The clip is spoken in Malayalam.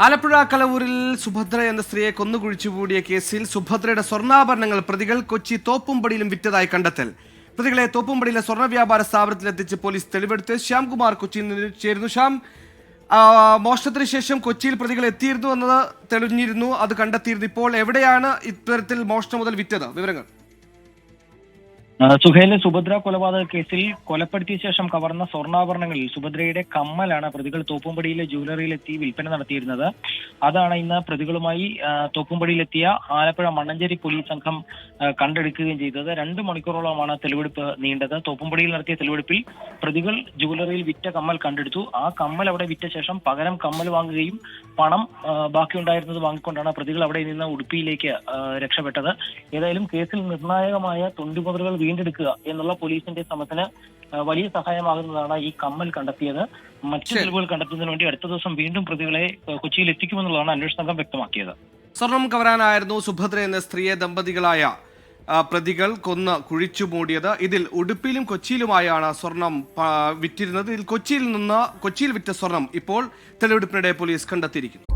ആലപ്പുഴ കലവൂരിൽ സുഭദ്ര എന്ന സ്ത്രീയെ കൊന്നുകുഴിച്ചുകൂടിയ കേസിൽ സുഭദ്രയുടെ സ്വർണ്ണാഭരണങ്ങൾ പ്രതികൾ കൊച്ചി തോപ്പുംപടിയിലും വിറ്റതായി കണ്ടെത്തൽ. പ്രതികളെ തോപ്പുംപടിയിലെ സ്വർണ്ണ വ്യാപാര സ്ഥാപനത്തിലെത്തിച്ച് പോലീസ് തെളിവെടുത്ത്. ശ്യാംകുമാർ കൊച്ചിയിൽ നിന്ന് ചേരുന്നു. ശ്യാം, മോഷണത്തിന് ശേഷം കൊച്ചിയിൽ പ്രതികൾ എത്തിയിരുന്നു എന്നത് തെളിഞ്ഞിരുന്നു, അത് കണ്ടെത്തിയിരുന്നു. ഇപ്പോൾ എവിടെയാണ് ഇത്തരത്തിൽ മോഷണം മുതൽ വിറ്റത്? വിവരങ്ങൾ. സുഹേലിലെ സുഭദ്ര കൊലപാതക കേസിൽ കൊലപ്പെടുത്തിയ ശേഷം കവർന്ന സ്വർണ്ണാഭരണങ്ങളിൽ സുഭദ്രയുടെ കമ്മലാണ് പ്രതികൾ തോപ്പുംപടിയിലെ ജ്വല്ലറിയിലെത്തി വിൽപ്പന നടത്തിയിരുന്നത്. അതാണ് ഇന്ന് പ്രതികളുമായി തോപ്പുംപടിയിലെത്തിയ ആലപ്പുഴ മണ്ണഞ്ചേരി പോലീസ് സംഘം കണ്ടെടുക്കുകയും ചെയ്തത്. 2 മണിക്കൂറോളമാണ് തെളിവെടുപ്പ് നീണ്ടത്. തോപ്പുംപടിയിൽ നടത്തിയ തെളിവെടുപ്പിൽ പ്രതികൾ ജ്വല്ലറിയിൽ വിറ്റ കമ്മൽ കണ്ടെടുത്തു. ആ കമ്മൽ അവിടെ വിറ്റ ശേഷം പകരം കമ്മൽ വാങ്ങുകയും പണം ബാക്കിയുണ്ടായിരുന്നത് വാങ്ങിക്കൊണ്ടാണ് പ്രതികൾ അവിടെ നിന്ന് ഉടുപ്പിയിലേക്ക് രക്ഷപ്പെട്ടത്. ഏതായാലും കേസിൽ നിർണായകമായ തൊണ്ടിമുതലുകൾ വീണ്ടെടുക്കുക എന്നുള്ള പോലീസിന്റെ ശ്രമത്തിന് വലിയ സഹായമാകുന്നതാണ് ഈ കമ്മൽ കണ്ടെത്തിയത്. മറ്റു തെളിവുകൾ കണ്ടെത്തുന്നതിന് വേണ്ടി അടുത്ത ദിവസം വീണ്ടും പ്രതികളെ കൊച്ചിയിൽ എത്തിക്കുമെന്നുള്ളതാണ് അന്വേഷണ സംഘം വ്യക്തമാക്കിയത്. സ്വർണം കവരാനായിരുന്നു സുഭദ്ര എന്ന സ്ത്രീയെ ദമ്പതികളായ പ്രതികൾ കൊന്ന് കുഴിച്ചു മൂടിയത്. ഇതിൽ ഉടുപ്പിയിലും കൊച്ചിയിലുമായാണ് സ്വർണം വിറ്റിരുന്നത്. ഇതിൽ കൊച്ചിയിൽ വിറ്റ സ്വർണം ഇപ്പോൾ തെളിവെടുപ്പിനിടെ പോലീസ് കണ്ടെത്തിയിരിക്കുന്നു.